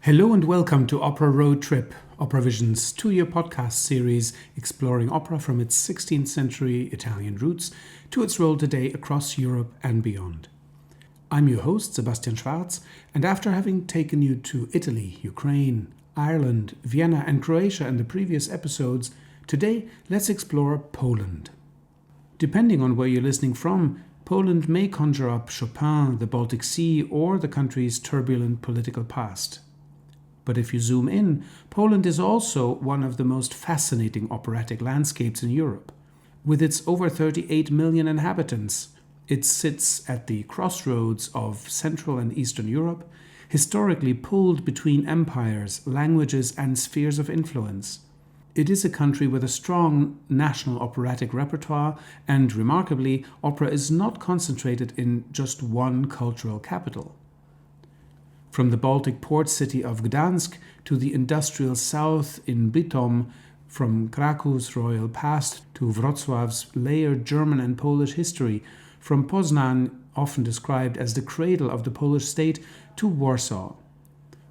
Hello and welcome to Opera Road Trip, OperaVision's two-year podcast series exploring opera from its 16th century Italian roots to its role today across Europe and beyond. I'm your host, Sebastian F, and after having taken you to Italy, Ukraine, Ireland, Vienna and Croatia in the previous episodes, today let's explore Poland. Depending on where you're listening from, Poland may conjure up Chopin, the Baltic Sea, or the country's turbulent political past. But if you zoom in, Poland is also one of the most fascinating operatic landscapes in Europe. With its over 38 million inhabitants, it sits at the crossroads of Central and Eastern Europe, historically pulled between empires, languages, and spheres of influence. It is a country with a strong national operatic repertoire, and remarkably, opera is not concentrated in just one cultural capital. From the Baltic port city of Gdańsk to the industrial south in Bytom, from Krakow's royal past to Wrocław's layered German and Polish history, from Poznań, often described as the cradle of the Polish state, to Warsaw.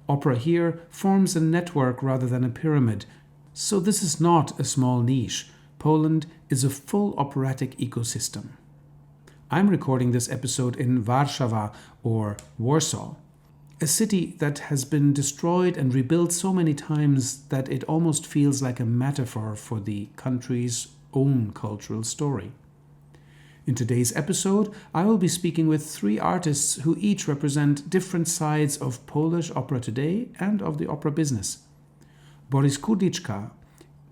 Opera here forms a network rather than a pyramid, so this is not a small niche. Poland is a full operatic ecosystem. I'm recording this episode in Warsaw, or Warsaw, a city that has been destroyed and rebuilt so many times that it almost feels like a metaphor for the country's own cultural story. In today's episode, I will be speaking with three artists who each represent different sides of Polish opera today and of the opera business. Boris Kudlička,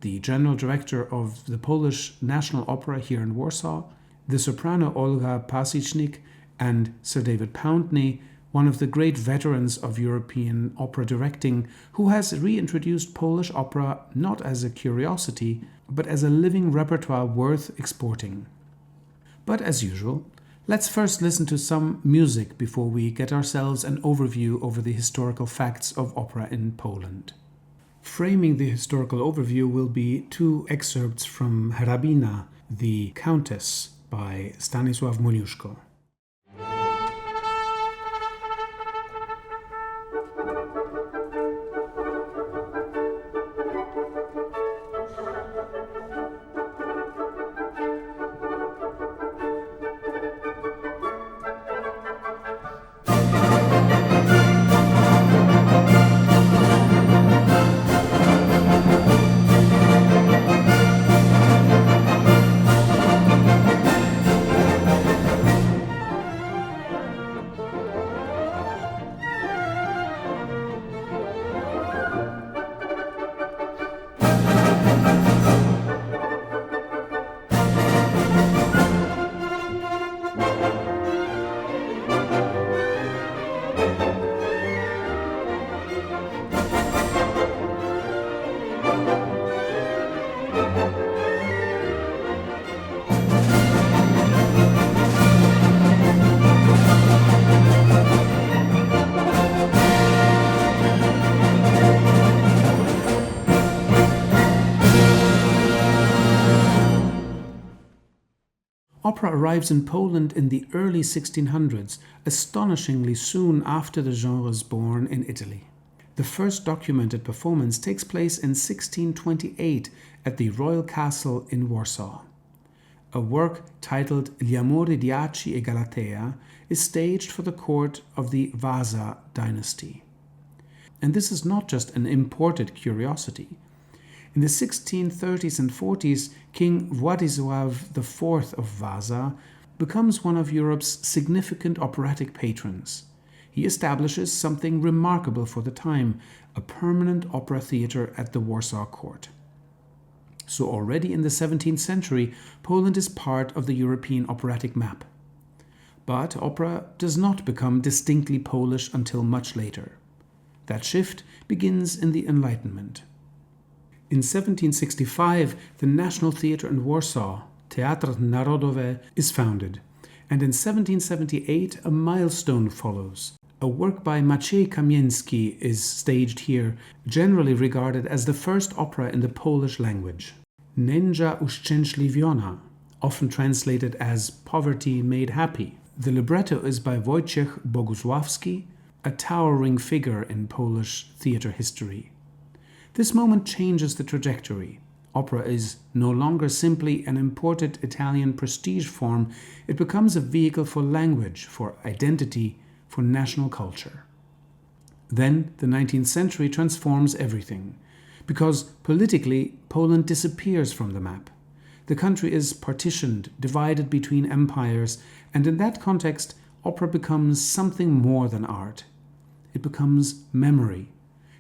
the general director of the Polish National Opera here in Warsaw, the soprano Olga Pasychnik, and Sir David Pountney, one of the great veterans of European opera directing, who has reintroduced Polish opera not as a curiosity, but as a living repertoire worth exporting. But as usual, let's first listen to some music before we get ourselves an overview over the historical facts of opera in Poland. Framing the historical overview will be two excerpts from Hrabina, the Countess, by Stanisław Moniuszko. Opera arrives in Poland in the early 1600s, astonishingly soon after the genre's born in Italy. The first documented performance takes place in 1628 at the royal castle in Warsaw. A work titled Gli amori di Aci e Galatea is staged for the court of the Vasa dynasty. And this is not just an imported curiosity. In the 1630s and 40s, King Władysław IV of Vasa becomes one of Europe's significant operatic patrons. He establishes something remarkable for the time, a permanent opera theatre at the Warsaw court. So already in the 17th century, Poland is part of the European operatic map. But opera does not become distinctly Polish until much later. That shift begins in the Enlightenment. In 1765, the National Theatre in Warsaw, Teatr Narodowy, is founded, and in 1778 a milestone follows. A work by Maciej Kamieński is staged here, generally regarded as the first opera in the Polish language. Nędza uszczęśliwiona, often translated as Poverty Made Happy. The libretto is by Wojciech Bogusławski, a towering figure in Polish theatre history. This moment changes the trajectory. Opera is no longer simply an imported Italian prestige form, it becomes a vehicle for language, for identity, for national culture. Then the 19th century transforms everything, because politically Poland disappears from the map. The country is partitioned, divided between empires, and in that context, opera becomes something more than art. It becomes memory.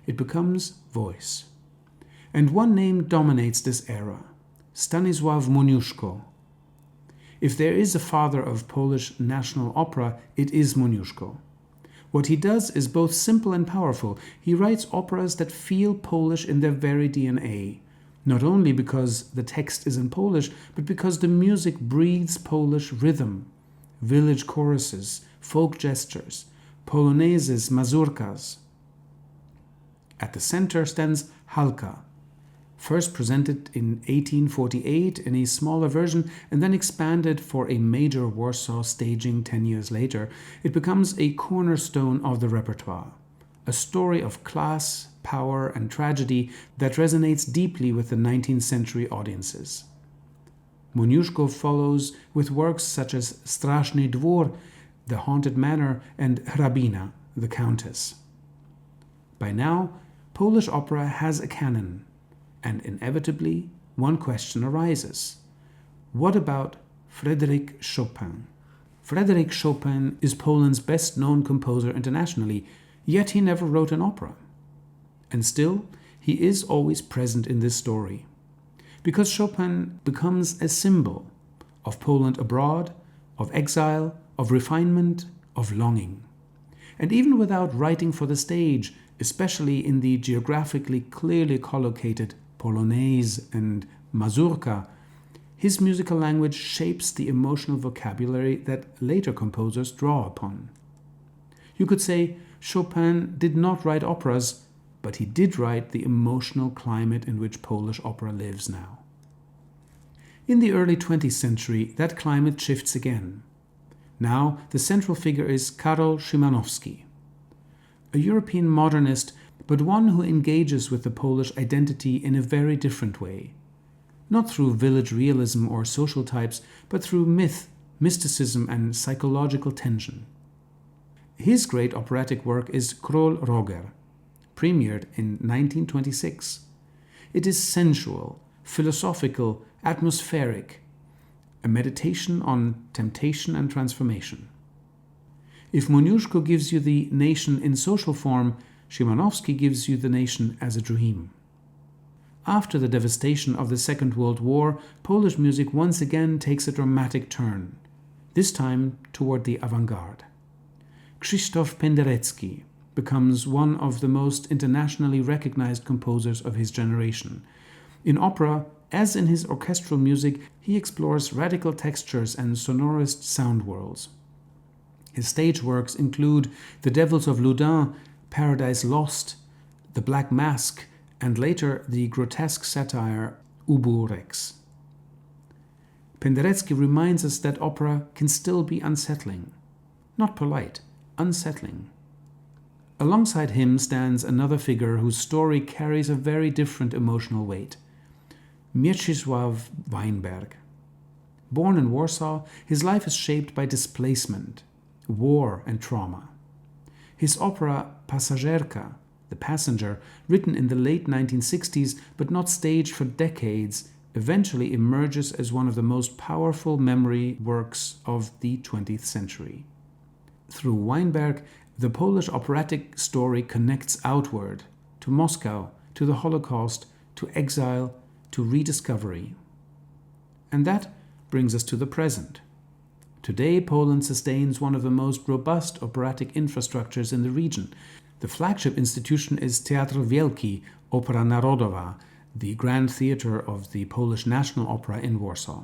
It becomes voice. And one name dominates this era, Stanisław Moniuszko. If there is a father of Polish national opera, it is Moniuszko. What he does is both simple and powerful. He writes operas that feel Polish in their very DNA, not only because the text is in Polish, but because the music breathes Polish rhythm, village choruses, folk gestures, polonaises, mazurkas. At the center stands Halka, first presented in 1848 in a smaller version and then expanded for a major Warsaw staging 10 years later. It becomes a cornerstone of the repertoire, a story of class, power, and tragedy that resonates deeply with the 19th century audiences. Moniuszko follows with works such as Straszny dwór, the haunted manor, and Hrabina, the countess. By now, Polish opera has a canon, and inevitably one question arises. What about Frédéric Chopin? Frédéric Chopin is Poland's best-known composer internationally, yet he never wrote an opera. And still, he is always present in this story, because Chopin becomes a symbol of Poland abroad, of exile, of refinement, of longing. And even without writing for the stage, especially in the geographically clearly collocated Polonaise and mazurka, his musical language shapes the emotional vocabulary that later composers draw upon. You could say Chopin did not write operas, but he did write the emotional climate in which Polish opera lives now. In the early 20th century, that climate shifts again. Now, the central figure is Karol Szymanowski, a European modernist, but one who engages with the Polish identity in a very different way. Not through village realism or social types, but through myth, mysticism, and psychological tension. His great operatic work is Król, premiered in 1926. It is sensual, philosophical, atmospheric, a meditation on temptation and transformation. If Moniuszko gives you the nation in social form, Szymanowski gives you the nation as a dream. After the devastation of the Second World War, Polish music once again takes a dramatic turn, this time toward the avant-garde. Krzysztof Penderecki becomes one of the most internationally recognized composers of his generation. In opera, as in his orchestral music, he explores radical textures and sonorist sound worlds. His stage works include The Devils of Loudun, Paradise Lost, The Black Mask, and later the grotesque satire Ubu Rex. Penderecki reminds us that opera can still be unsettling. Not polite, unsettling. Alongside him stands another figure whose story carries a very different emotional weight. Mieczysław Weinberg. Born in Warsaw, his life is shaped by displacement, war, and trauma. His opera Pasażerka, The Passenger, written in the late 1960s but not staged for decades, eventually emerges as one of the most powerful memory works of the 20th century. Through Weinberg, the Polish operatic story connects outward, to Moscow, to the Holocaust, to exile, to rediscovery. And that brings us to the present. Today, Poland sustains one of the most robust operatic infrastructures in the region. The flagship institution is Teatr Wielki, Opera Narodowa, the grand theatre of the Polish National Opera in Warsaw.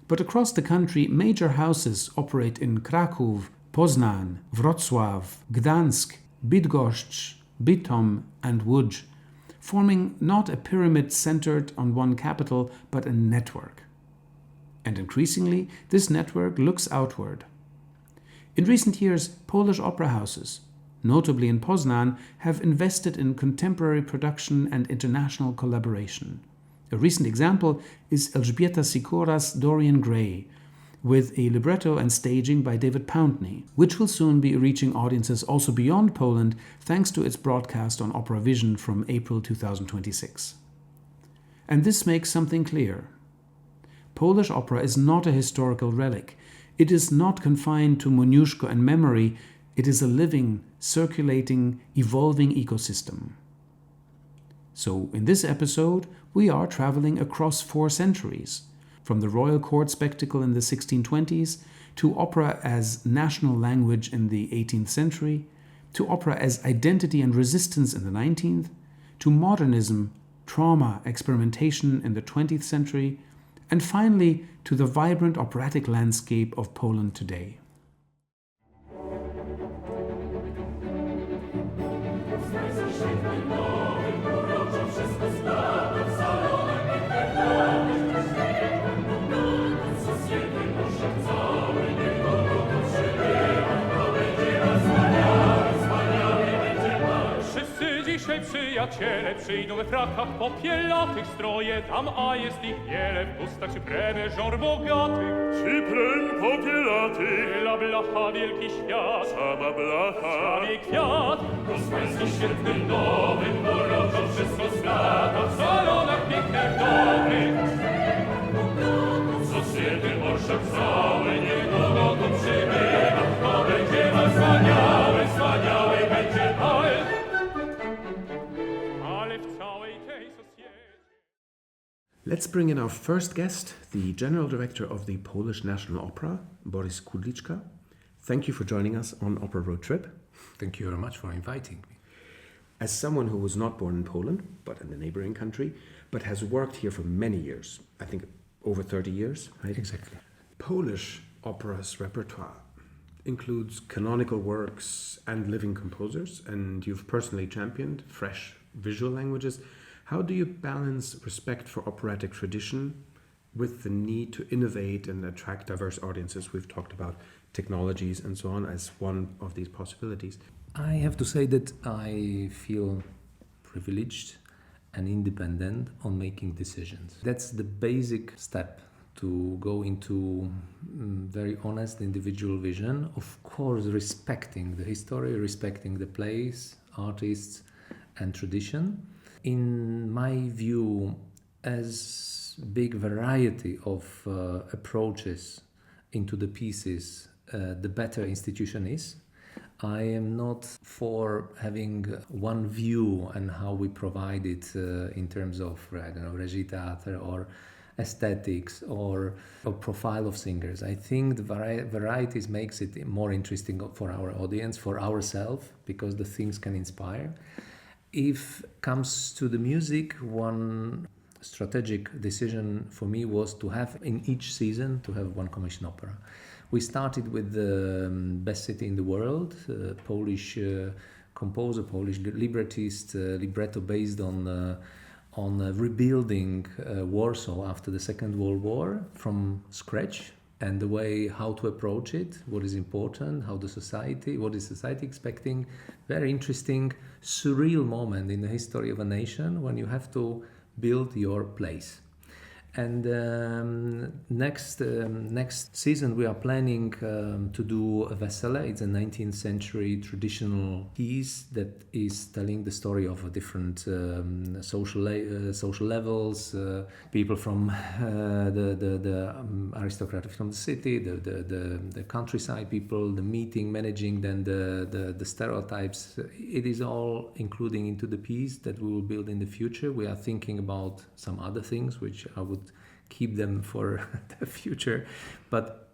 But across the country, major houses operate in Kraków, Poznań, Wrocław, Gdańsk, Bydgoszcz, Bytom, and Łódź, forming not a pyramid centered on one capital, but a network. And increasingly, this network looks outward. In recent years, Polish opera houses, notably in Poznań, have invested in contemporary production and international collaboration. A recent example is Elżbieta Sikóra's Dorian Gray, with a libretto and staging by David Pountney, which will soon be reaching audiences also beyond Poland thanks to its broadcast on OperaVision from April 2026. And this makes something clear. Polish opera is not a historical relic. It is not confined to Moniuszko and memory. It is a living, circulating, evolving ecosystem. So in this episode, we are traveling across 4 centuries, from the royal court spectacle in the 1620s, to opera as national language in the 18th century, to opera as identity and resistance in the 19th, to modernism, trauma, experimentation in the 20th century, and finally to the vibrant operatic landscape of Poland today. Przyjaciele przyjdą we frakach popielatych, stroje tam, a jest ich wiele, w pustach czy premy żor bogatych. Czy prem popielaty, Bla blacha, wielki świat, sama blacha, prawie kwiat. Rozpański świetnym nowym, uroczą wszystko splata, w salonach pięknych dobrych. Co świetny orszak cały, niedługo tu przybywa, to będzie mal wspaniały, wspaniały będzie bal. Let's bring in our first guest, the General Director of the Polish National Opera, Boris Kudlička. Thank you for joining us on Opera Road Trip. Thank you very much for inviting me. As someone who was not born in Poland, but in the neighboring country, but has worked here for many years, I think over 30 years, right? Exactly. Polish opera's repertoire includes canonical works and living composers, and you've personally championed fresh visual languages. How do you balance respect for operatic tradition with the need to innovate and attract diverse audiences? We've talked about technologies and so on as one of these possibilities. I have to say that I feel privileged and independent on making decisions. That's the basic step to go into very honest individual vision. Of course, respecting the history, respecting the place, artists, and tradition. In my view, as big variety of approaches into the pieces, the better institution is. I am not for having one view on how we provide it in terms of, I don't know, regie theater or aesthetics or profile of singers. I think the varieties makes it more interesting for our audience, for ourselves, because the things can inspire. If comes to the music, one strategic decision for me was to have in each season to have one commission opera. We started with the best city in the world, Polish composer, Polish librettist, libretto based on rebuilding Warsaw after the Second World War from scratch, and the way how to approach it, what is important, what is society expecting. Very interesting, surreal moment in the history of a nation when you have to build your place. And next season we are planning to do a Vesele. It's a 19th century traditional piece that is telling the story of different social levels, people from the aristocracy from the city, the countryside people, the meeting, managing, then the stereotypes. It is all including into the piece that we will build in the future. We are thinking about some other things which I would keep them for the future, but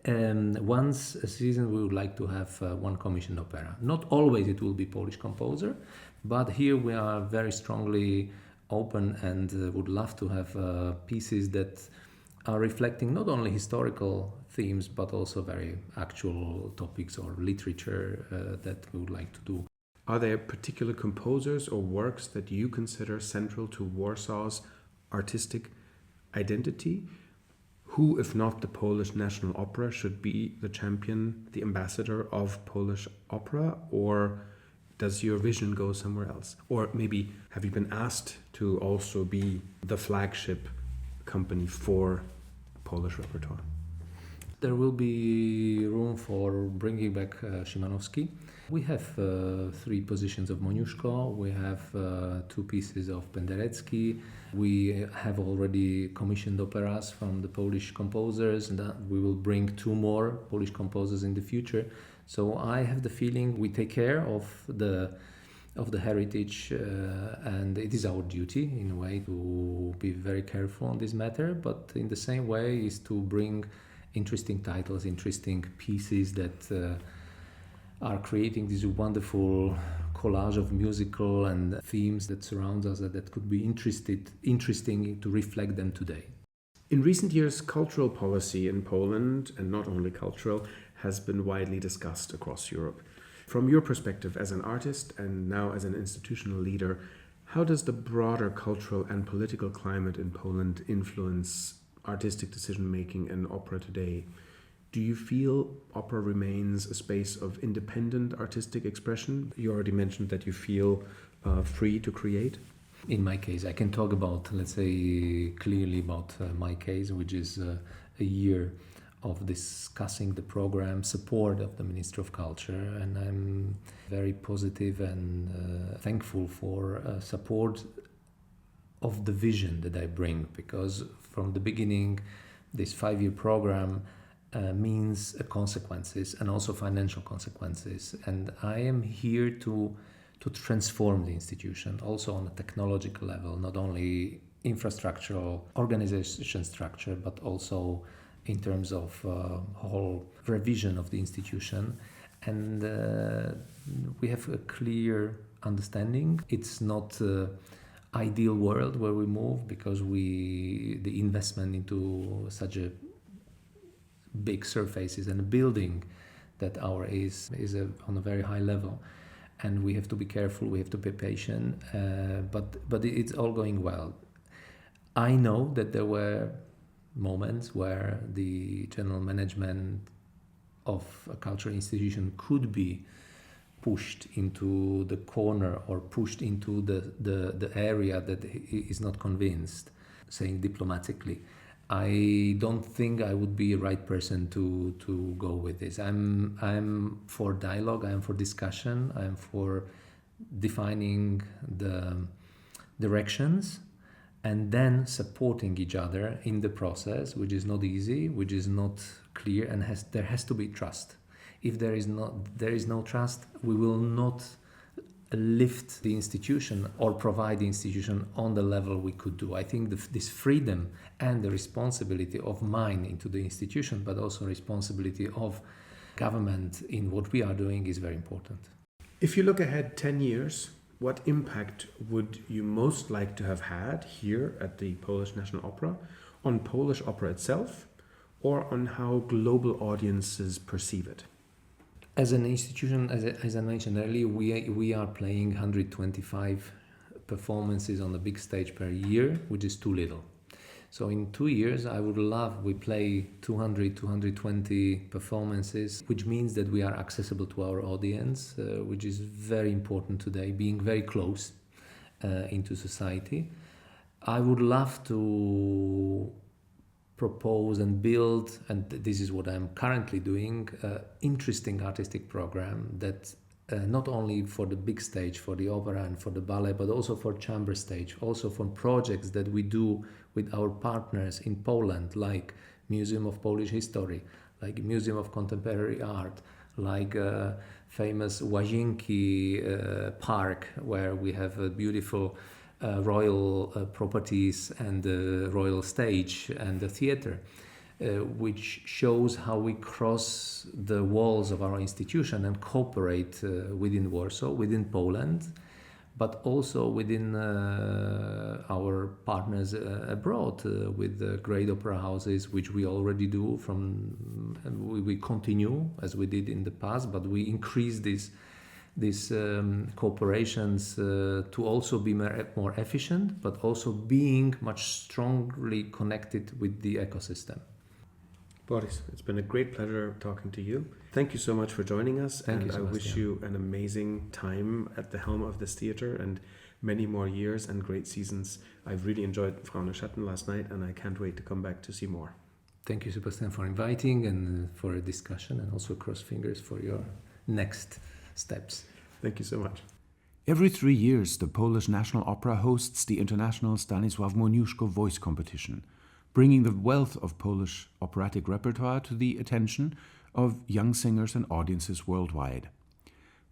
once a season we would like to have one commissioned opera. Not always it will be Polish composer, but here we are very strongly open and would love to have pieces that are reflecting not only historical themes but also very actual topics or literature that we would like to do. Are there particular composers or works that you consider central to Warsaw's artistic identity? Who, if not the Polish National Opera, should be the champion, the ambassador of Polish opera? Or Does your vision go somewhere else? Or maybe have you been asked to also be the flagship company for Polish repertoire? There will be room for bringing back Szymanowski. We have 3 positions of Moniuszko, we have 2 pieces of Penderecki, we have already commissioned operas from the Polish composers, and we will bring 2 more Polish composers in the future. So I have the feeling we take care of the heritage, and it is our duty in a way to be very careful on this matter, but in the same way is to bring interesting titles, interesting pieces that are creating this wonderful collage of musical and themes that surround us that could be interesting to reflect them today. In recent years, cultural policy in Poland, and not only cultural, has been widely discussed across Europe. From your perspective as an artist and now as an institutional leader, how does the broader cultural and political climate in Poland influence artistic decision-making in opera today? Do you feel opera remains a space of independent artistic expression? You already mentioned that you feel free to create. In my case, I can talk about, let's say, clearly about my case, which is a year of discussing the program, support of the Ministry of Culture, and I'm very positive and thankful for support of the vision that I bring, because from the beginning, this 5-year program means consequences and also financial consequences. And I am here to transform the institution, also on a technological level, not only infrastructural organization structure, but also in terms of whole revision of the institution. And we have a clear understanding. It's not ideal world where we move, because the investment into such a big surfaces and a building that our is on a very high level, and we have to be careful, we have to be patient, but it's all going well. I know that there were moments where the general management of a cultural institution could be pushed into the corner or pushed into the area that is not convinced, saying diplomatically. I don't think I would be a right person to go with this. I'm for dialogue, I'm for discussion, I'm for defining the directions and then supporting each other in the process, which is not easy, which is not clear, and there has to be trust. If there is no trust, we will not lift the institution or provide the institution on the level we could do. I think this freedom and the responsibility of mine into the institution, but also responsibility of government in what we are doing, is very important. If you look ahead 10 years, what impact would you most like to have had here at the Polish National Opera on Polish opera itself, or on how global audiences perceive it? As an institution, as I mentioned earlier, we are playing 125 performances on the big stage per year, which is too little. So in 2 years, we play 200, 220 performances, which means that we are accessible to our audience, which is very important today, being very close into society. I would love to propose and build, and this is what I'm currently doing, interesting artistic program that not only for the big stage, for the opera and for the ballet, but also for chamber stage, also for projects that we do with our partners in Poland, like Museum of Polish History, like Museum of Contemporary Art, like famous Łazienki Park, where we have a beautiful royal properties and the royal stage and the theater, which shows how we cross the walls of our institution and cooperate within Warsaw, within Poland, but also within our partners abroad with the great opera houses, which we already do. We continue as we did in the past, but we increase these cooperations to also be more efficient, but also being much strongly connected with the ecosystem. Boris, it's been a great pleasure talking to you. Thank you so much for joining us. Thank you, I Sebastian. wish you an amazing time at the helm of this theatre and many more years and great seasons. I've really enjoyed Frau Neuschattel last night, and I can't wait to come back to see more. Thank you, Sebastian, for inviting and for a discussion, and also cross fingers for your next steps. Thank you so much. Every 3 years, the Polish National Opera hosts the international Stanisław Moniuszko voice competition, bringing the wealth of Polish operatic repertoire to the attention of young singers and audiences worldwide.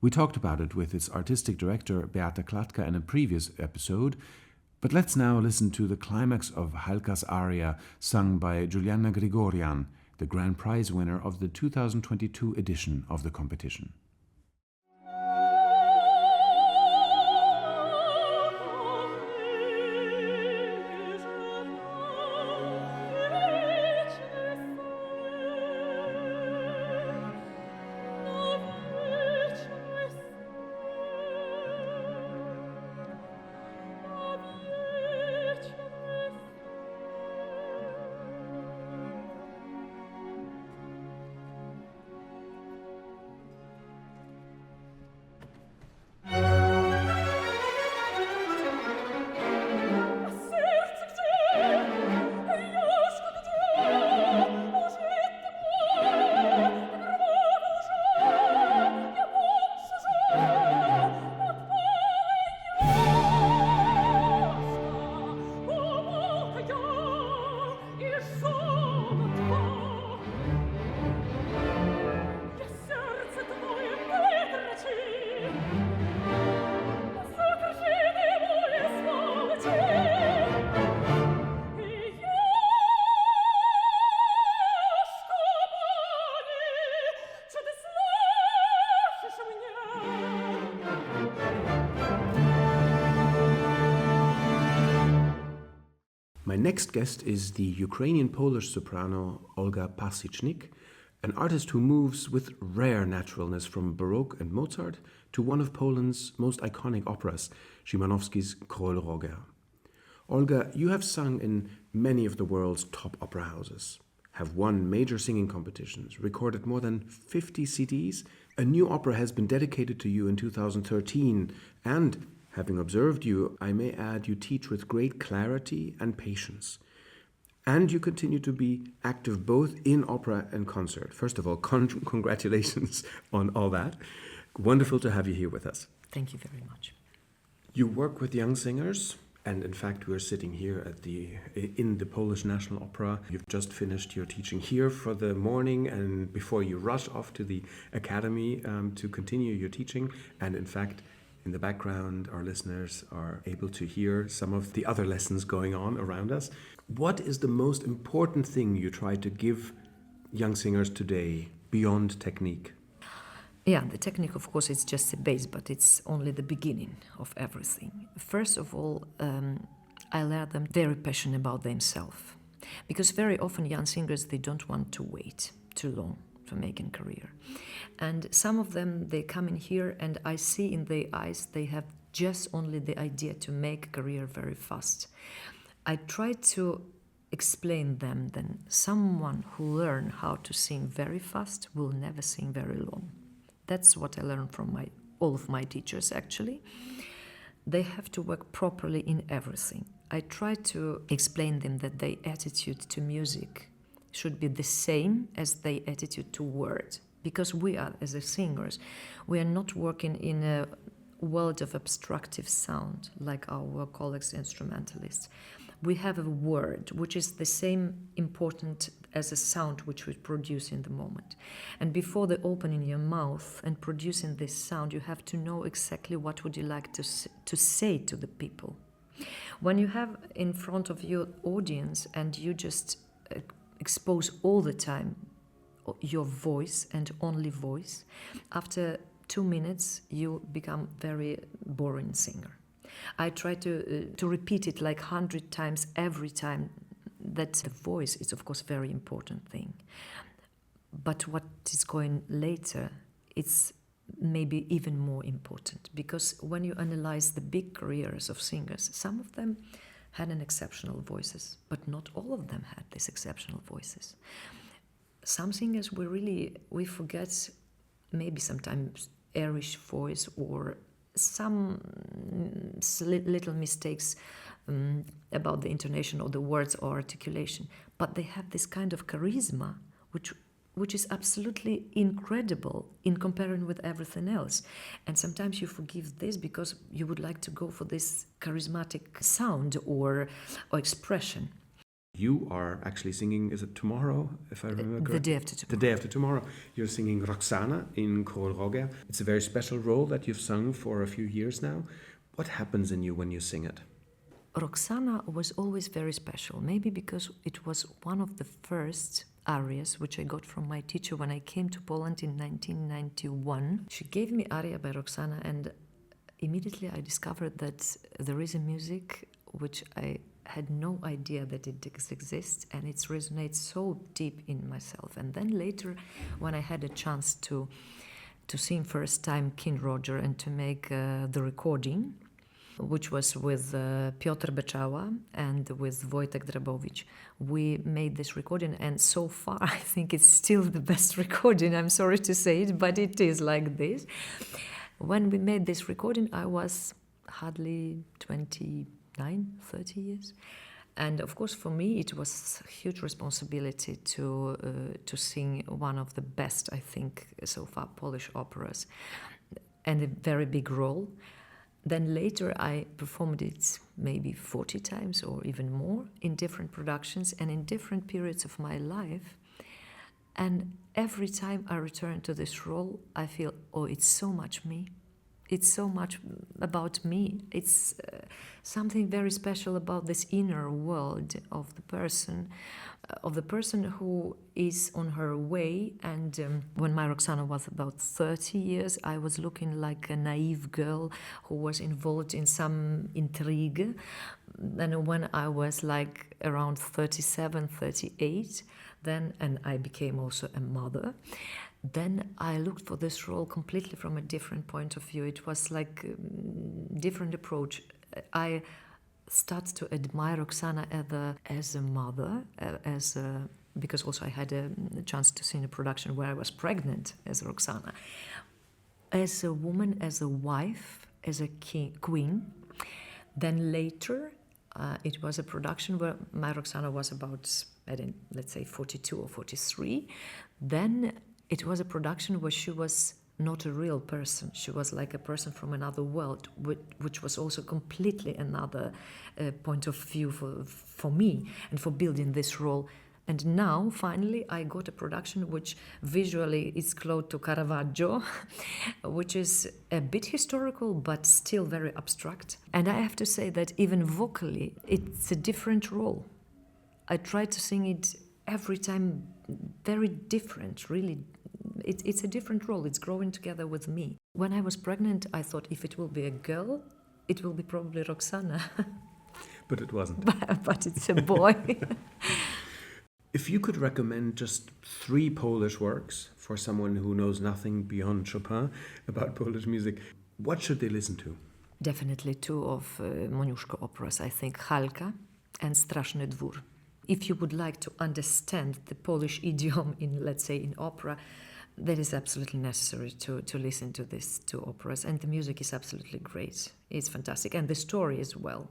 We talked about it with its artistic director Beata Klatka in a previous episode, but let's now listen to the climax of Halka's aria sung by Juliana Grigorian, the grand prize winner of the 2022 edition of the competition. My next guest is the Ukrainian-Polish soprano Olga Pasychnik, an artist who moves with rare naturalness from Baroque and Mozart to one of Poland's most iconic operas, Szymanowski's Król. Olga, you have sung in many of the world's top opera houses, have won major singing competitions, recorded more than 50 CDs. A new opera has been dedicated to you in 2013, and having observed you, I may add, you teach with great clarity and patience. And you continue to be active both in opera and concert. First of all, congratulations on all that. Wonderful to have you here with us. Thank you very much. You work with young singers, and in fact, we're sitting here in the Polish National Opera. You've just finished your teaching here for the morning, and before you rush off to the academy to continue your teaching. And in fact, in the background, our listeners are able to hear some of the other lessons going on around us. What is the most important thing you try to give young singers today beyond technique? Yeah, the technique, of course, is just a base, but it's only the beginning of everything. First of all, I let them very passionate about themselves. Because very often young singers, they don't want to wait too long to make a career. And some of them, they come in here and I see in their eyes, they have just only the idea to make a career very fast. I try to explain them that someone who learn how to sing very fast will never sing very long. That's what I learned from all of my teachers, actually. They have to work properly in everything. I try to explain them that their attitude to music should be the same as their attitude to words. Because we are, as singers, we are not working in a world of abstractive sound like our colleagues instrumentalists. We have a word which is the same important as a sound which we produce in the moment. And before the opening your mouth and producing this sound, you have to know exactly what would you like to say to the people. When you have in front of your audience and you just expose all the time your voice and only voice, after 2 minutes you become very boring singer. I try to repeat it like 100 times every time that the voice is of course a very important thing. But what is going later, it's maybe even more important, because when you analyze the big careers of singers, some of them had an exceptional voices, but not all of them had these exceptional voices. some singers we forget maybe sometimes Irish voice or some little mistakes about the intonation or the words or articulation, but they have this kind of charisma which is absolutely incredible in comparison with everything else. And sometimes you forgive this because you would like to go for this charismatic sound or expression. You are actually singing, is it tomorrow, if I remember correctly? The day after tomorrow. The day after tomorrow. You're singing Roxana in Król. It's a very special role that you've sung for a few years now. What happens in you when you sing it? Roxana was always very special, maybe because it was one of the first arias which I got from my teacher when I came to Poland in 1991. She gave me aria by Roxana, and immediately I discovered that there is a music which I had no idea that it exists, and it resonates so deep in myself. And then later, when I had a chance to sing first time King Roger and to make the recording, which was with Piotr Beczała and with Wojtek Drabowicz. We made this recording, and so far I think it's still the best recording. I'm sorry to say it, but it is like this. When we made this recording, I was hardly 29, 30 years. And of course, for me, it was a huge responsibility to sing one of the best, I think, so far Polish operas, and a very big role. Then later I performed it maybe 40 times or even more in different productions and in different periods of my life. And every time I return to this role, I feel, oh, it's so much me. It's so much about me. It's something very special about this inner world of the person who is on her way. And when my Roxana was about 30 years, I was looking like a naive girl who was involved in some intrigue. And when I was like around 37, 38, and I became also a mother, then I looked for this role completely from a different point of view. It was like a different approach. I started to admire Roxana as a mother, because also I had a chance to see in a production where I was pregnant as Roxana. As a woman, as a wife, as a queen. Then later, it was a production where my Roxana was about, let's say, 42 or 43. Then it was a production where she was not a real person. She was like a person from another world, which was also completely another point of view for me and for building this role. And now, finally, I got a production which visually is close to Caravaggio, which is a bit historical, but still very abstract. And I have to say that even vocally, it's a different role. I try to sing it every time very different, really. It's a different role. It's growing together with me. When I was pregnant, I thought if it will be a girl, it will be probably Roxana. But it wasn't. But it's a boy. If you could recommend just 3 Polish works for someone who knows nothing beyond Chopin about Polish music, what should they listen to? Definitely 2 of Moniuszko operas, I think, Halka and Straszny dwór. If you would like to understand the Polish idiom in, let's say, in opera, that is absolutely necessary to listen to these 2 operas. And the music is absolutely great. It's fantastic. And the story as well.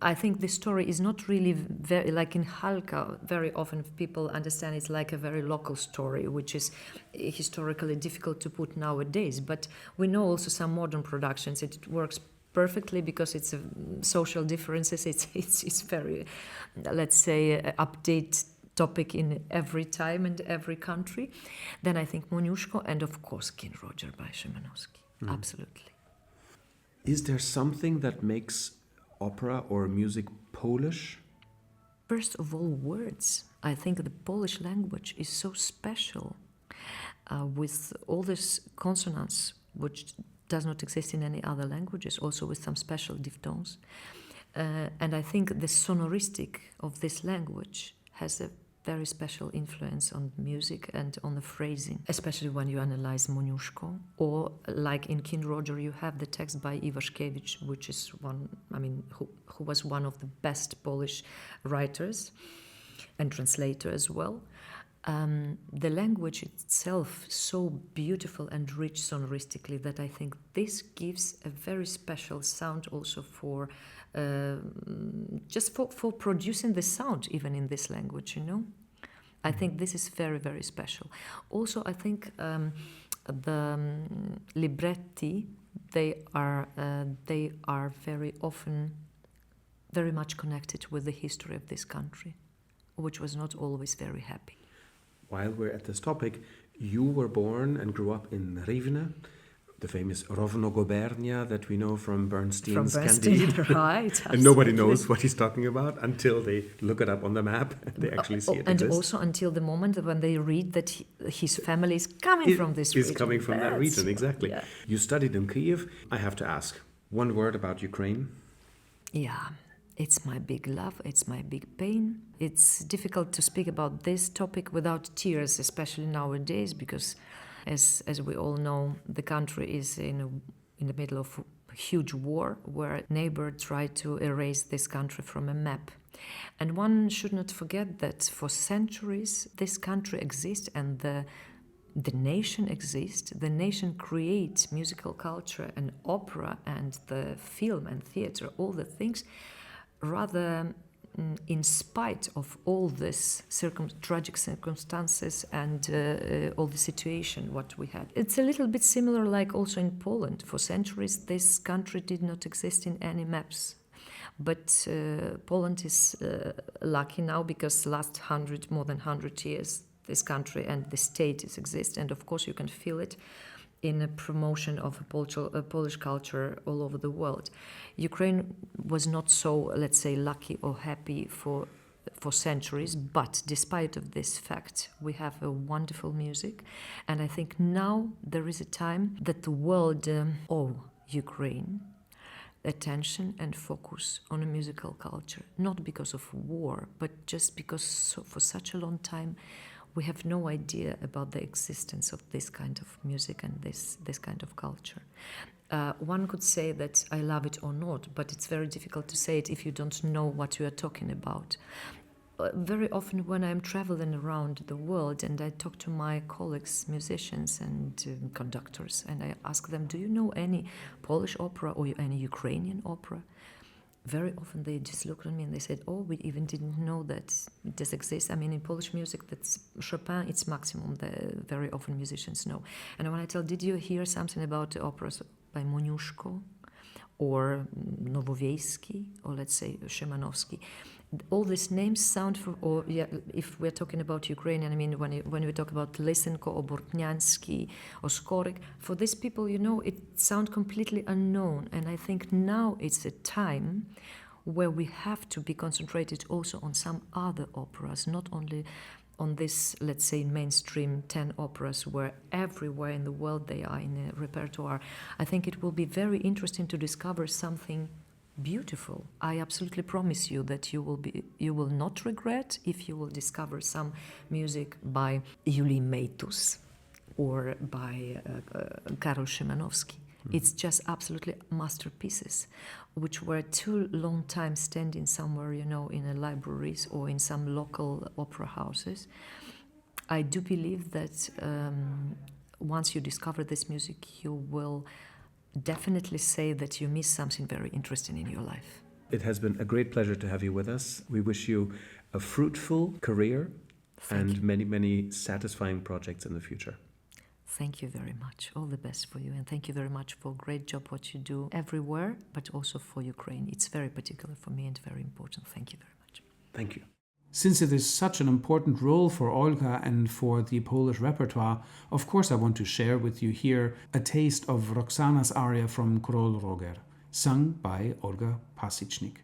I think the story is not really very, like in Halka, very often people understand it's like a very local story, which is historically difficult to put nowadays. But we know also some modern productions, it works perfectly because it's social differences. It's very, let's say, update topic in every time and every country. Then I think Moniuszko and of course King Roger by Szymanowski. Absolutely. Is there something that makes opera or music Polish? First of all, words. I think the Polish language is so special with all these consonants which does not exist in any other languages, also with some special diphthongs. And I think the sonoristic of this language has a very special influence on music and on the phrasing, especially when you analyze Moniuszko, or like in King Roger, you have the text by Iwaszkiewicz, which is who was one of the best Polish writers and translator as well. The language itself so beautiful and rich sonoristically that I think this gives a very special sound also for just for producing the sound even in this language, you know. I think this is very, very special. Also, I think the libretti, they are very often very much connected with the history of this country, which was not always very happy. While we're at this topic, you were born and grew up in Hrabina, the famous Rovno Gubernia that we know from Bernstein's Candide. Right. And nobody knows what he's talking about until they look it up on the map and they actually see it And exist. also until the moment when they read that his family is coming from this region. Is coming from that region, exactly. Yeah. You studied in Kyiv. I have to ask, one word about Ukraine? Yeah, it's my big love, it's my big pain. It's difficult to speak about this topic without tears, especially nowadays, because as we all know, the country is in the middle of a huge war where a neighbor tried to erase this country from a map. And one should not forget that for centuries this country exists and the nation exists. The nation creates musical culture and opera and the film and theater, all the things, rather in spite of all this tragic circumstances and all the situation what we had. It's a little bit similar like also in Poland. For centuries this country did not exist in any maps. But Poland is lucky now because last more than 100 years this country and the state exist, and of course you can feel it in a promotion of Polish culture all over the world. Ukraine was not so, let's say, lucky or happy for centuries, but despite of this fact, we have a wonderful music, and I think now there is a time that the world owe Ukraine attention and focus on a musical culture, not because of war, but just because for such a long time we have no idea about the existence of this kind of music and this kind of culture. One could say that I love it or not, but it's very difficult to say it if you don't know what you are talking about. Very often when I'm traveling around the world and I talk to my colleagues, musicians and conductors, and I ask them, do you know any Polish opera or any Ukrainian opera? Very often they just look at me and they said, oh, we even didn't know that this exists. I mean, in Polish music, that's Chopin, it's maximum. Very often musicians know. And when I tell, did you hear something about the operas by Moniuszko or Nowowiejski or let's say Szymanowski? All these names sound if we're talking about Ukrainian, I mean, when we talk about Lysenko or Bortniansky or Skoryk, for these people, you know, it sounds completely unknown. And I think now it's a time where we have to be concentrated also on some other operas, not only on this, let's say, mainstream 10 operas where everywhere in the world they are in a repertoire. I think it will be very interesting to discover something beautiful. I absolutely promise you that you will not regret if you will discover some music by Julie Meitus or by Karol Szymanowski. It's just absolutely masterpieces, which were too long time standing somewhere, you know, in a libraries or in some local opera houses. I do believe that once you discover this music, you will definitely say that you miss something very interesting in your life. It has been a great pleasure to have you with us. We wish you a fruitful career and many, many satisfying projects in the future. Thank you very much. All the best for you. And thank you very much for a great job what you do everywhere, but also for Ukraine. It's very particular for me and very important. Thank you very much. Thank you. Since it is such an important role for Olga and for the Polish repertoire, of course I want to share with you here a taste of Roxana's aria from Król Roger, sung by Olga Pasychnik.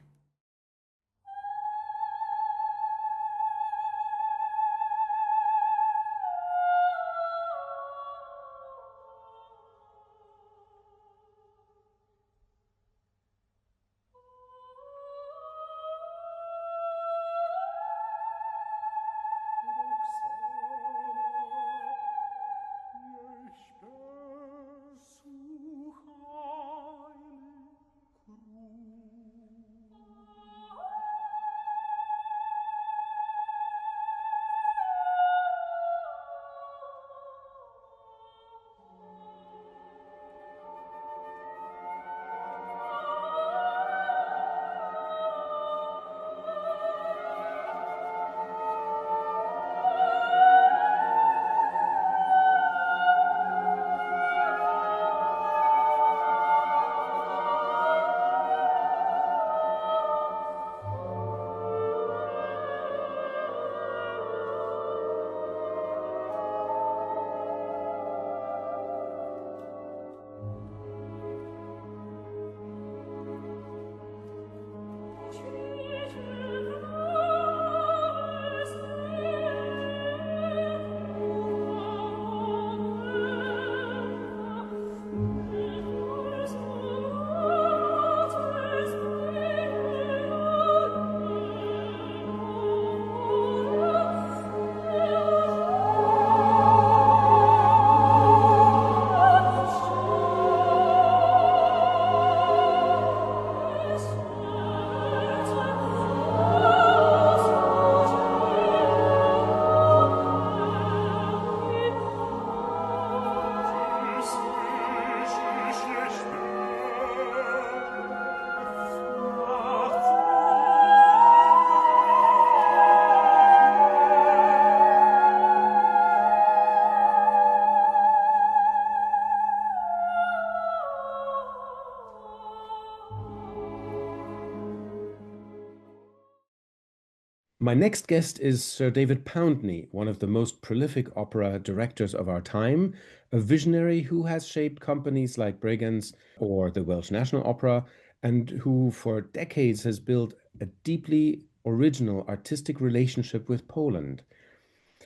My next guest is Sir David Pountney, one of the most prolific opera directors of our time, a visionary who has shaped companies like Bregenz or the Welsh National Opera, and who for decades has built a deeply original artistic relationship with Poland.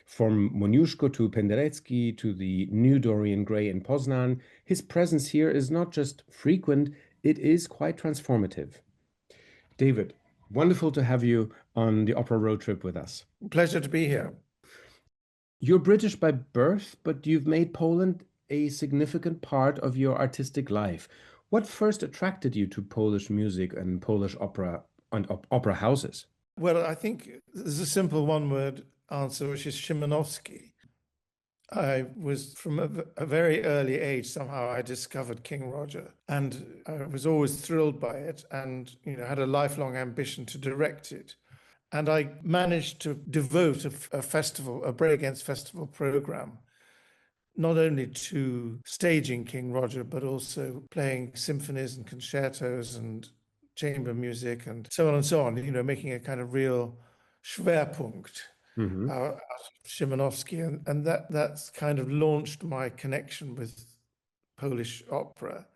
From Moniuszko to Penderecki to the new Dorian Gray in Poznań, his presence here is not just frequent, it is quite transformative. David, wonderful to have you on the Opera Road Trip with us. Pleasure to be here. You're British by birth, but you've made Poland a significant part of your artistic life. What first attracted you to Polish music and Polish opera and opera houses? Well, I think there's a simple one-word answer, which is Szymanowski. I was from a very early age, somehow I discovered King Roger, and I was always thrilled by it and had a lifelong ambition to direct it. And I managed to devote a festival, a Bregenz festival program, not only to staging King Roger, but also playing symphonies and concertos and chamber music and so on and so on, making a kind of real Schwerpunkt out of Szymanowski. And that's kind of launched my connection with Polish opera.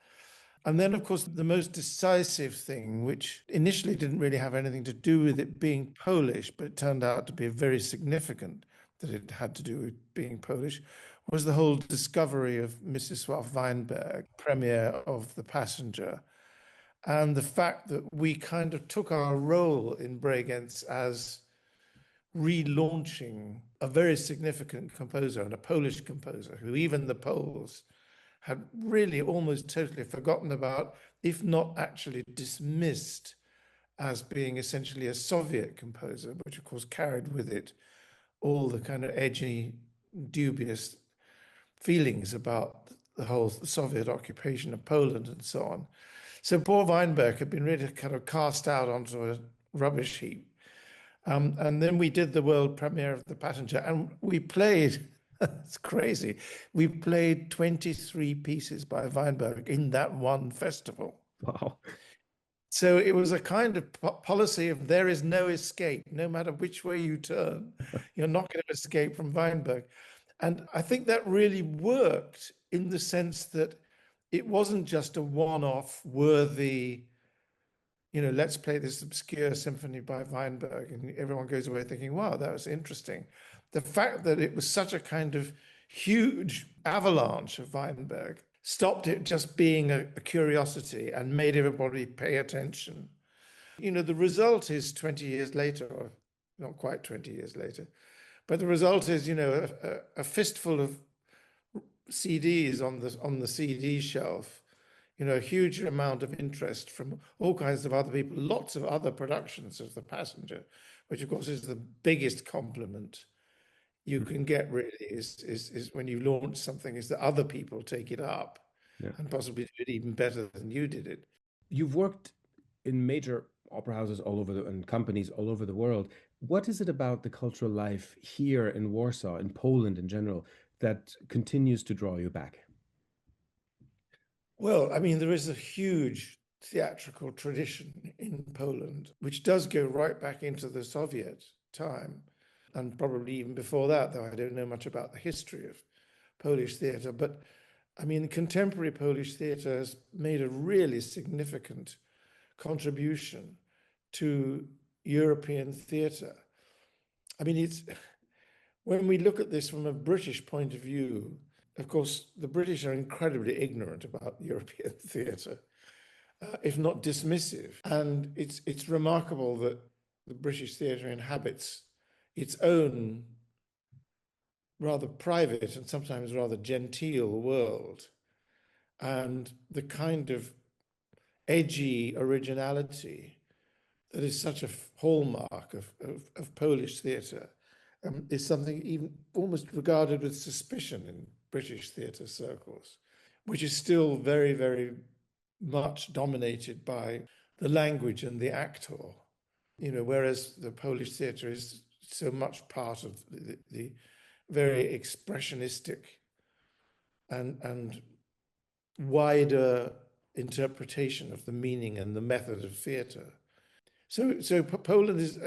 And then, of course, the most decisive thing, which initially didn't really have anything to do with it being Polish, but it turned out to be very significant that it had to do with being Polish, was the whole discovery of Mieczysław Weinberg, premiere of The Passenger, and the fact that we kind of took our role in Bregenz as relaunching a very significant composer and a Polish composer who even the Poles had really almost totally forgotten about, if not actually dismissed as being essentially a Soviet composer, which of course carried with it all the kind of edgy, dubious feelings about the whole Soviet occupation of Poland and so on. So poor Weinberg had been really kind of cast out onto a rubbish heap. And then we did the world premiere of The Passenger, and we played, it's crazy, we played 23 pieces by Weinberg in that one festival. Wow. So it was a kind of policy of there is no escape, no matter which way you turn, you're not going to escape from Weinberg. And I think that really worked in the sense that it wasn't just a one-off worthy, let's play this obscure symphony by Weinberg, and everyone goes away thinking, wow, that was interesting. The fact that it was such a kind of huge avalanche of Weinberg stopped it just being a curiosity and made everybody pay attention. The result is 20 years later, or not quite 20 years later, but the result is, a fistful of CDs on the CD shelf, a huge amount of interest from all kinds of other people, lots of other productions of The Passenger, which of course is the biggest compliment you can get really is when you launch something, is that other people take it up and possibly do it even better than you did it. You've worked in major opera houses all over and companies all over the world. What is it about the cultural life here in Warsaw, in Poland in general, that continues to draw you back? Well, I mean, there is a huge theatrical tradition in Poland, which does go right back into the Soviet time, and probably even before that, though I don't know much about the history of Polish theatre. But I mean, contemporary Polish theatre has made a really significant contribution to European theatre. I mean, when we look at this from a British point of view, of course, the British are incredibly ignorant about European theatre, if not dismissive. And it's remarkable that the British theatre inhabits its own rather private and sometimes rather genteel world. And the kind of edgy originality that is such a hallmark of Polish theatre is something even almost regarded with suspicion in British theatre circles, which is still very, very much dominated by the language and the actor, whereas the Polish theatre is so much part of the very expressionistic and wider interpretation of the meaning and the method of theatre. So Poland is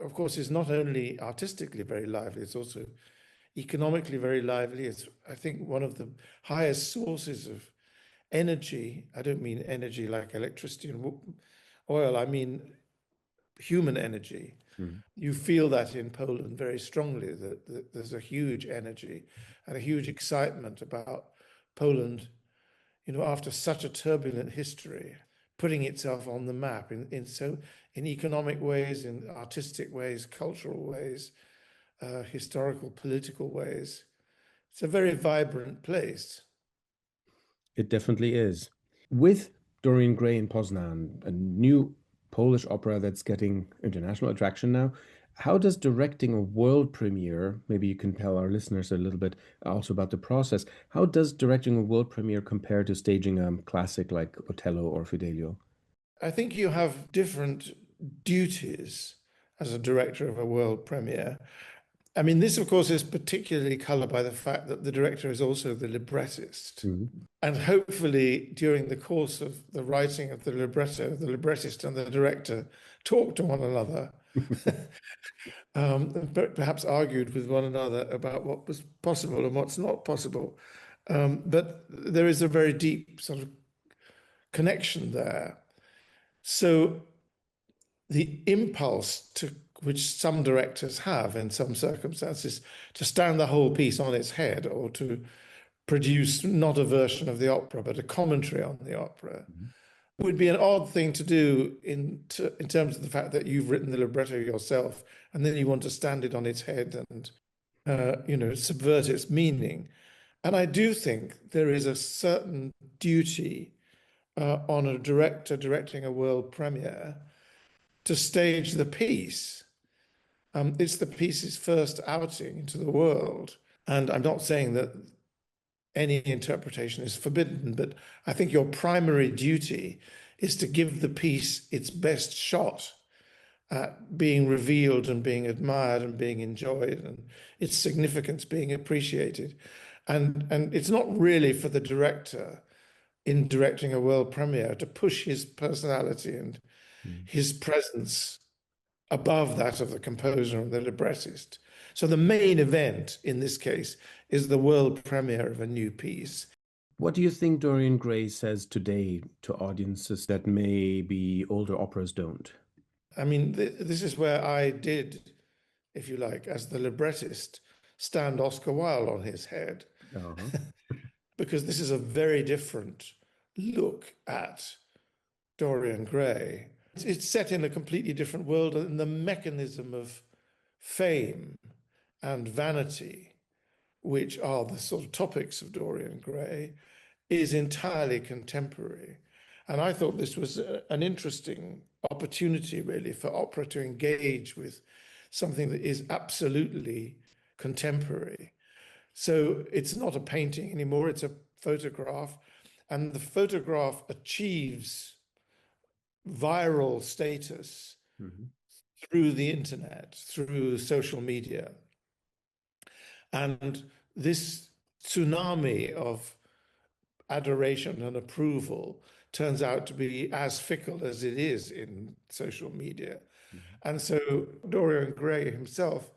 of course, is not only artistically very lively, it's also economically very lively. It's, I think, one of the highest sources of energy. I don't mean energy like electricity and oil, I mean human energy. You feel that in Poland very strongly, that there's a huge energy and a huge excitement about Poland, after such a turbulent history, putting itself on the map in economic ways, in artistic ways, cultural ways, historical, political ways. It's a very vibrant place. It definitely is. With Dorian Gray in Poznan, a new Polish opera that's getting international attraction now, how does directing a world premiere, maybe you can tell our listeners a little bit also about the process, how does directing a world premiere compare to staging a classic like Otello or Fidelio? I think you have different duties as a director of a world premiere. I mean, this, of course, is particularly colored by the fact that the director is also the librettist. And hopefully, during the course of the writing of the libretto, the librettist and the director talked to one another, but perhaps argued with one another about what was possible and what's not possible. But there is a very deep sort of connection there. So the impulse which some directors have in some circumstances to stand the whole piece on its head, or to produce not a version of the opera but a commentary on the opera, would be an odd thing to do in terms of the fact that you've written the libretto yourself and then you want to stand it on its head and subvert its meaning. And I do think there is a certain duty on a director directing a world premiere to stage the piece. It's the piece's first outing into the world. And I'm not saying that any interpretation is forbidden, but I think your primary duty is to give the piece its best shot at being revealed and being admired and being enjoyed, and its significance being appreciated. And it's not really for the director in directing a world premiere to push his personality and his presence above that of the composer and the librettist. So the main event in this case is the world premiere of a new piece. What do you think Dorian Gray says today to audiences that maybe older operas don't? I mean, this is where I did, if you like, as the librettist, stand Oscar Wilde on his head. Because this is a very different look at Dorian Gray. It's set in a completely different world, and the mechanism of fame and vanity, which are the sort of topics of Dorian Gray, is entirely contemporary. And I thought this was an interesting opportunity, really, for opera to engage with something that is absolutely contemporary. So it's not a painting anymore, it's a photograph, and the photograph achieves viral status through the internet, through social media. And this tsunami of adoration and approval turns out to be as fickle as it is in social media. And so Dorian Gray himself,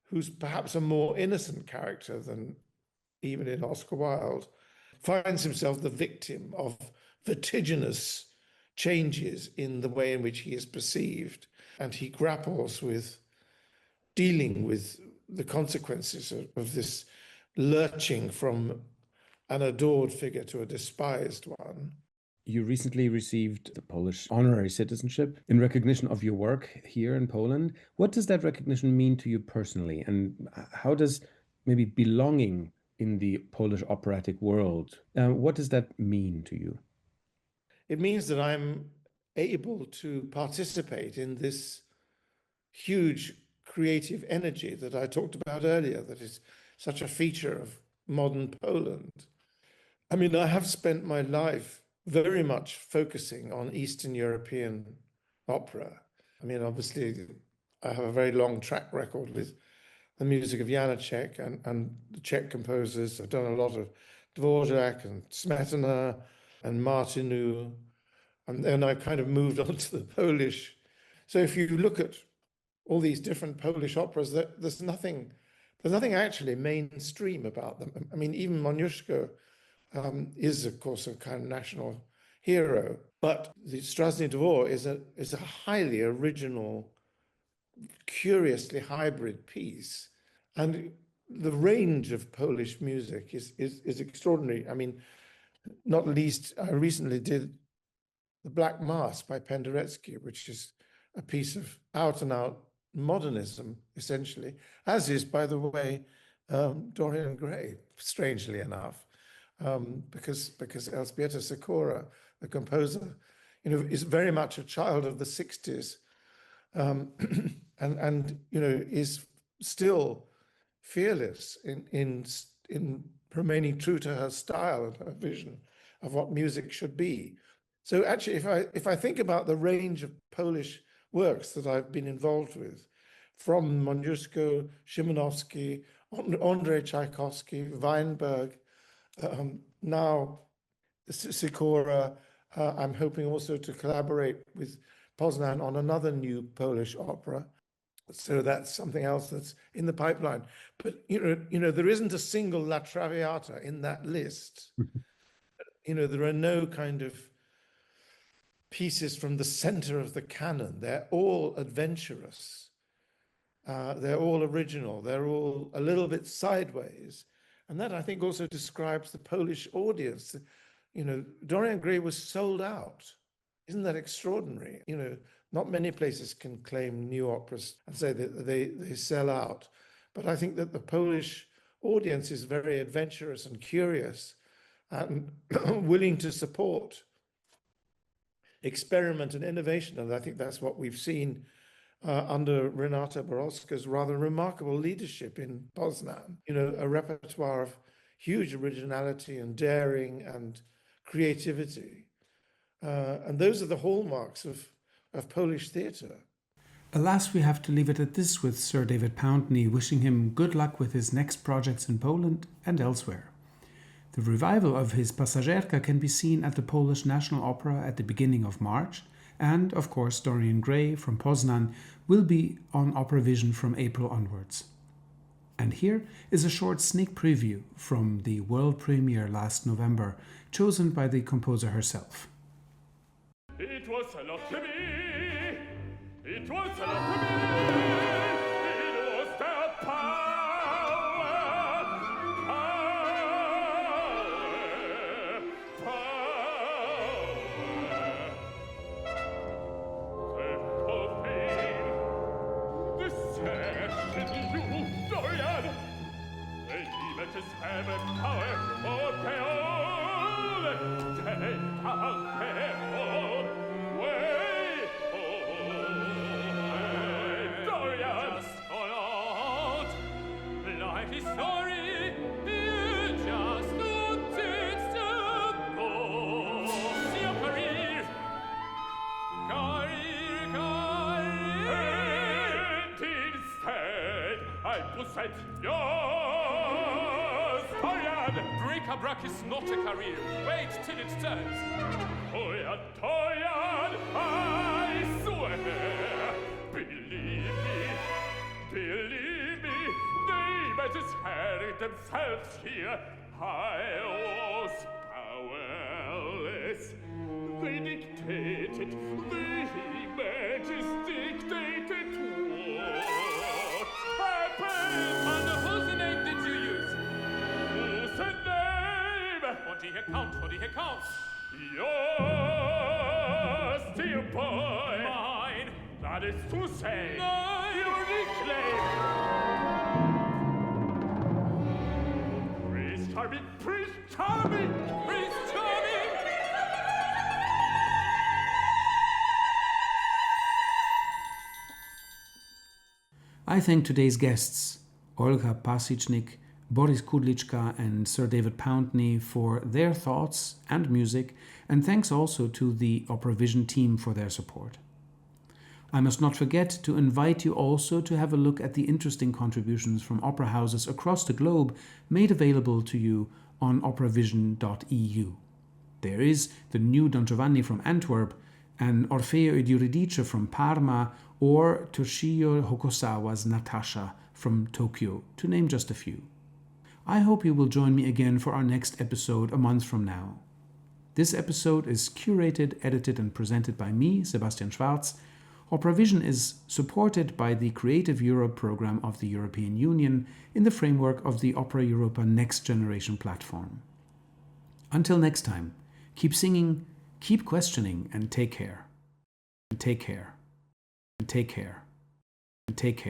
who's perhaps a more innocent character than even in Oscar Wilde, finds himself the victim of vertiginous changes in the way in which he is perceived, and he grapples with dealing with the consequences of this lurching from an adored figure to a despised one. You recently received the Polish honorary citizenship in recognition of your work here in Poland. What does that recognition mean to you personally, and how does maybe belonging in the Polish operatic world, what does that mean to you? It means that I'm able to participate in this huge creative energy that I talked about earlier, that is such a feature of modern Poland. I mean, I have spent my life very much focusing on Eastern European opera. I mean, obviously, I have a very long track record with the music of Janacek and the Czech composers. I've done a lot of Dvorak and Smetana and Martinu, and then I kind of moved on to the Polish. So if you look at all these different Polish operas, there's nothing actually mainstream about them. I mean, even Moniuszko is, of course, a kind of national hero, but the Straszny dwór is a highly original, curiously hybrid piece, and the range of Polish music is extraordinary. I mean, not least, I recently did The Black Mass by Penderecki, which is a piece of out-and-out modernism, essentially, as is, by the way, Dorian Gray, strangely enough, because Elżbieta Sikora, the composer, is very much a child of the 60s, and is still fearless in remaining true to her style and her vision of what music should be. So actually, if I think about the range of Polish works that I've been involved with, from Moniuszko, Szymanowski, Andrzej Tchaikovsky, Weinberg, now Sikora, I'm hoping also to collaborate with Poznań on another new Polish opera. So that's something else that's in the pipeline. But there isn't a single La Traviata in that list. There are no kind of pieces from the center of the canon. They're all adventurous. They're all original. They're all a little bit sideways. And that, I think, also describes the Polish audience. Dorian Gray was sold out. Isn't that extraordinary? Not many places can claim new operas and say that they sell out. But I think that the Polish audience is very adventurous and curious and willing to support experiment and innovation. And I think that's what we've seen under Renata Borowska's rather remarkable leadership in Poznań. A repertoire of huge originality and daring and creativity. And those are the hallmarks of Polish theatre. Alas, we have to leave it at this with Sir David Pountney, wishing him good luck with his next projects in Poland and elsewhere. The revival of his Pasażerka can be seen at the Polish National Opera at the beginning of March, and, of course, Dorian Gray from Poznań will be on OperaVision from April onwards. And here is a short sneak preview from the world premiere last November, chosen by the composer herself. It was a lot to me. It was a lot to me. It was the power. The whole thing. The session you, Dorian. The images have a power of their own. Take out their own. Sorry, you just don't take to go. See your career. And instead, I possess yours, Dorian. Bric-a-brac is not a career. Wait till it turns. Dorian, I swear. Believe me. Images carried themselves here. I was powerless. They dictated. The images dictated what happened. And whose name did you use? Whose name? For the account. Yours, dear boy. Mine. That is to say, Mine. you reclaim. Prince Charming! I thank today's guests, Olga Pasychnik, Boris Kudlička and Sir David Pountney for their thoughts and music, and thanks also to the OperaVision team for their support. I must not forget to invite you also to have a look at the interesting contributions from opera houses across the globe made available to you on operavision.eu. There is the new Don Giovanni from Antwerp and Orfeo ed Euridice from Parma, or Toshio Hokusawa's Natasha from Tokyo, to name just a few. I hope you will join me again for our next episode a month from now. This episode is curated, edited, and presented by me, Sebastian Schwarz. OperaVision is supported by the Creative Europe program of the European Union in the framework of the Opera Europa Next Generation platform. Until next time, keep singing, keep questioning, and take care. And take care. And take care. And take care.